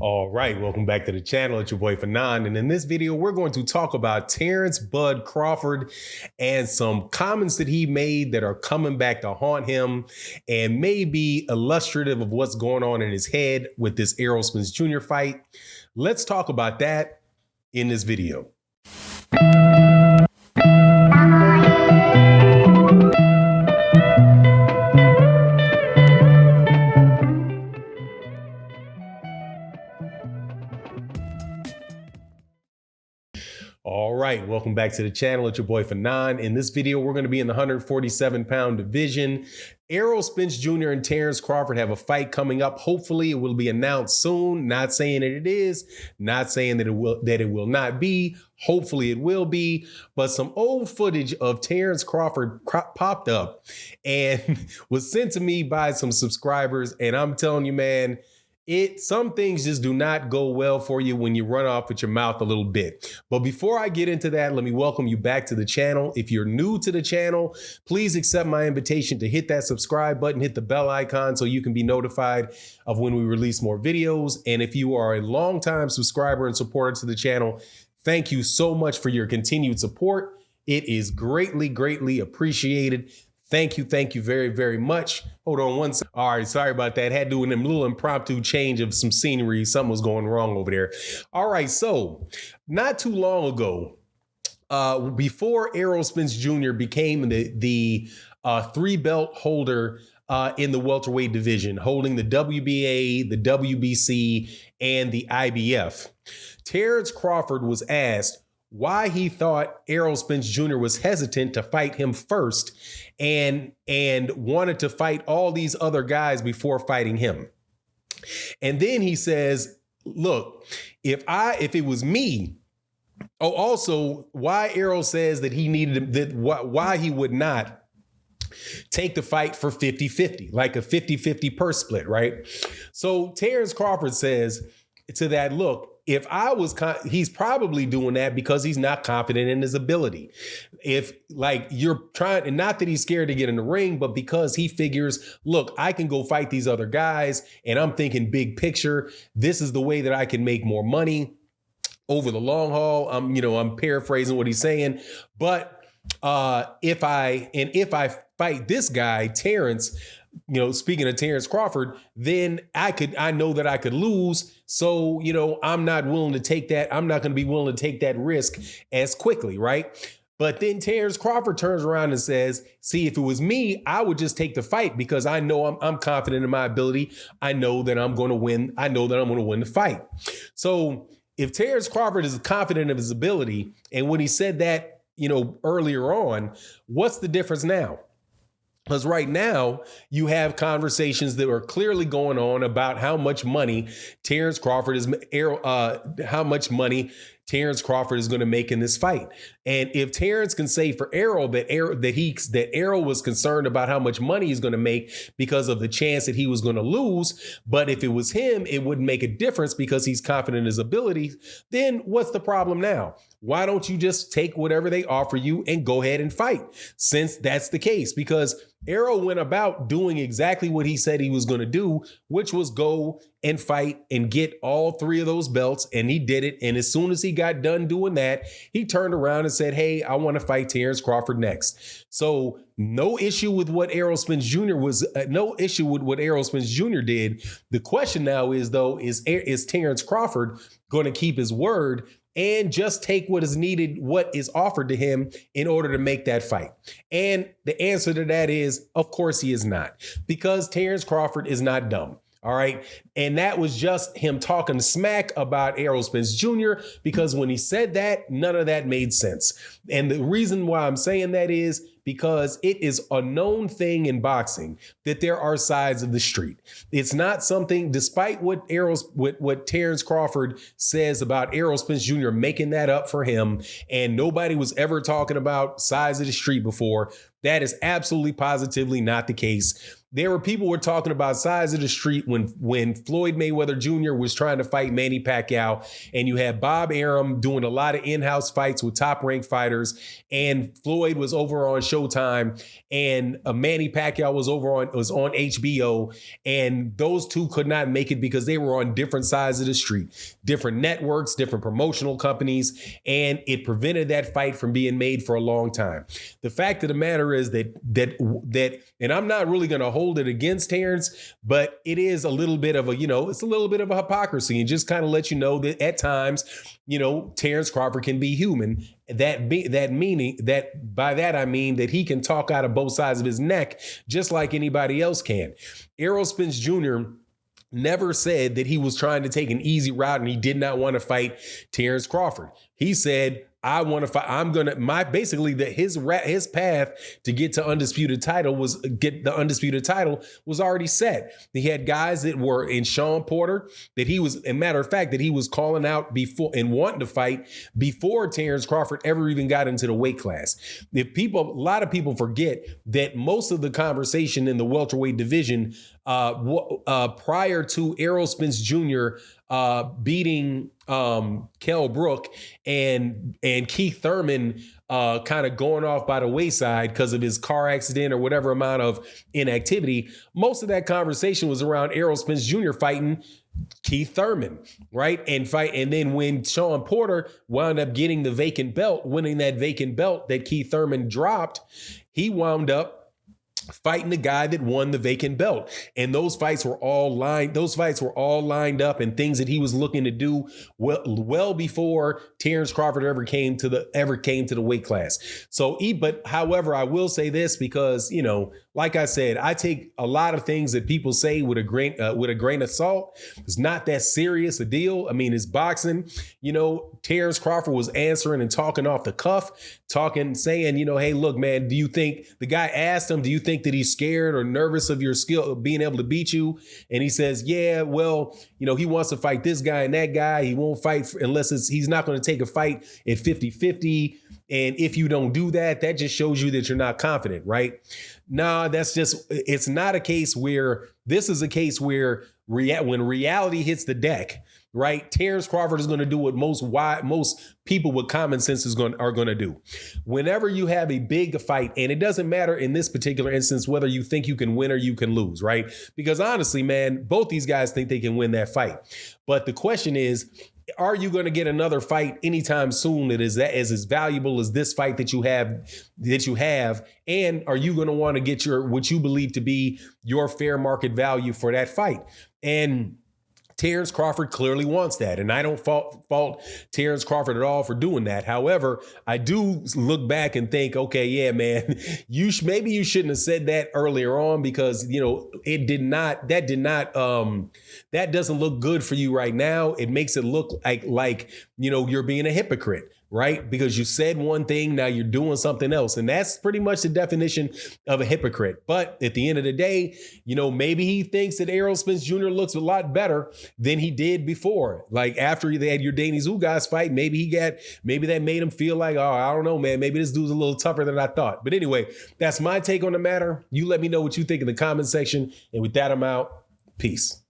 All right, welcome back to the channel. It's your boy Fanon, and in this video, we're going to talk about Terence Bud Crawford and some comments that he made that are coming back to haunt him and may be illustrative of what's going on in his head with this Errol Spence Jr. fight. Let's talk about that in this video. All right, welcome back to the channel. It's your boy Fanon. In this video, we're going to be in the 147-pound division. Errol Spence Jr. and Terence Crawford have a fight coming up. Hopefully, it will be announced soon. Not saying that it is, not saying that it will not be. Hopefully, it will be. But some old footage of Terence Crawford popped up and was sent to me by some subscribers. And I'm telling you, man, some things just do not go well for you when you run off with your mouth a little bit. But before I get into that, let me welcome you back to the channel. If you're new to the channel, please accept my invitation to hit that subscribe button, hit the bell icon so you can be notified of when we release more videos. And if you are a longtime subscriber and supporter to the channel, thank you so much for your continued support. It is greatly, greatly appreciated. Thank you very, very much. Hold on one second. All right, sorry about that. Had to do a little impromptu change of some scenery. Something was going wrong over there. All right, so not too long ago, before Errol Spence Jr. became the three-belt holder in the welterweight division, holding the WBA, the WBC, and the IBF, Terence Crawford was asked why he thought Errol Spence Jr. was hesitant to fight him first and wanted to fight all these other guys before fighting him. And then he says, look, if it was me, also why Errol says that he needed why he would not take the fight for 50-50, like a 50-50 purse split, right? So Terence Crawford says to that, look, if I was, he's probably doing that because he's not confident in his ability. If like you're trying, and not that he's scared to get in the ring, but because he figures, look, I can go fight these other guys and I'm thinking big picture. This is the way that I can make more money over the long haul. I'm paraphrasing what he's saying, but if I fight this guy, Terence, speaking of Terence Crawford, then I know that I could lose. So, I'm not willing to take that. I'm not going to be willing to take that risk as quickly. Right. But then Terence Crawford turns around and says, see, if it was me, I would just take the fight because I know I'm confident in my ability. I know that I'm going to win. I know that I'm going to win the fight. So if Terence Crawford is confident of his ability, and when he said that, earlier on, what's the difference now? Because right now you have conversations that are clearly going on about how much money Terence Crawford is going to make in this fight. And if Terence can say for Errol that Errol was concerned about how much money he's going to make because of the chance that he was going to lose, but if it was him, it wouldn't make a difference because he's confident in his abilities, then what's the problem now? Why don't you just take whatever they offer you and go ahead and fight, since that's the case? Because Errol went about doing exactly what he said he was going to do, which was go and fight and get all three of those belts. And he did it. And as soon as he got done doing that, he turned around and said, hey, I want to fight Terence Crawford next. So no issue with what Errol Spence Jr. no issue with what Errol Spence Jr. did. The question now is, though, is Terence Crawford going to keep his word and just take what is needed, what is offered to him in order to make that fight? And the answer to that is, of course, he is not, because Terence Crawford is not dumb. All right. And that was just him talking smack about Errol Spence Jr., because when he said that, none of that made sense. And the reason why I'm saying that is because it is a known thing in boxing that there are sides of the street. It's not something, despite what Terence Crawford says about Errol Spence Jr. making that up for him, and nobody was ever talking about sides of the street before. That is absolutely positively not the case. there were people were talking about sides of the street when Floyd Mayweather Jr. was trying to fight Manny Pacquiao, and you had Bob Arum doing a lot of in-house fights with top-ranked fighters, and Floyd was over on Showtime, and Manny Pacquiao was on HBO, and those two could not make it because they were on different sides of the street, different networks, different promotional companies, and it prevented that fight from being made for a long time. The fact of the matter is that, and I'm not really going to hold it against Terence, but it is a little bit of it's a little bit of a hypocrisy, and just kind of let you know that at times, Terence Crawford can be human. Meaning that by that I mean that he can talk out of both sides of his neck just like anybody else can. Errol Spence Jr. never said that he was trying to take an easy route and he did not want to fight Terence Crawford. He said, I want to fight. I'm going to his path to get the undisputed title was already set. He had guys that were in Sean Porter that he was, a matter of fact, that he was calling out before and wanting to fight before Terence Crawford ever even got into the weight class. A lot of people forget that most of the conversation in the welterweight division prior to Errol Spence Jr. Beating Kell Brook and Keith Thurman kind of going off by the wayside because of his car accident or whatever amount of inactivity. Most of that conversation was around Errol Spence Jr. fighting Keith Thurman, right? And then when Sean Porter wound up getting the vacant belt, winning that vacant belt that Keith Thurman dropped, he wound up fighting the guy that won the vacant belt. And those fights were all lined up and things that he was looking to do well before Terence Crawford ever came to the weight class. But however, I will say this because, like I said, I take a lot of things that people say with a grain of salt. It's not that serious a deal. I mean, it's boxing. Terence Crawford was answering and talking off the cuff, saying, hey, look, man, the guy asked him, do you think that he's scared or nervous of your skill of being able to beat you? And he says, yeah, well, he wants to fight this guy and that guy. He won't fight unless he's not going to take a fight at 50-50. And if you don't do that, that just shows you that you're not confident, right? Nah, it's not a case where this is a case where when reality hits the deck, right? Terence Crawford is going to do what most people with common sense are going to do. Whenever you have a big fight, and it doesn't matter in this particular instance whether you think you can win or you can lose, right? Because honestly, man, both these guys think they can win that fight. But the question is, are you going to get another fight anytime soon that is as valuable as this fight that you have? And are you going to want to get what you believe to be your fair market value for that fight? And Terence Crawford clearly wants that, and I don't fault Terence Crawford at all for doing that. However, I do look back and think, okay, yeah, man, maybe you shouldn't have said that earlier on because that doesn't look good for you right now. It makes it look like you're being a hypocrite. Right? Because you said one thing, now you're doing something else. And that's pretty much the definition of a hypocrite. But at the end of the day, maybe he thinks that Errol Spence Jr. looks a lot better than he did before. Like after they had your Danny Zugas fight, maybe that made him feel like, oh, I don't know, man, maybe this dude's a little tougher than I thought. But anyway, that's my take on the matter. You let me know what you think in the comment section. And with that, I'm out. Peace.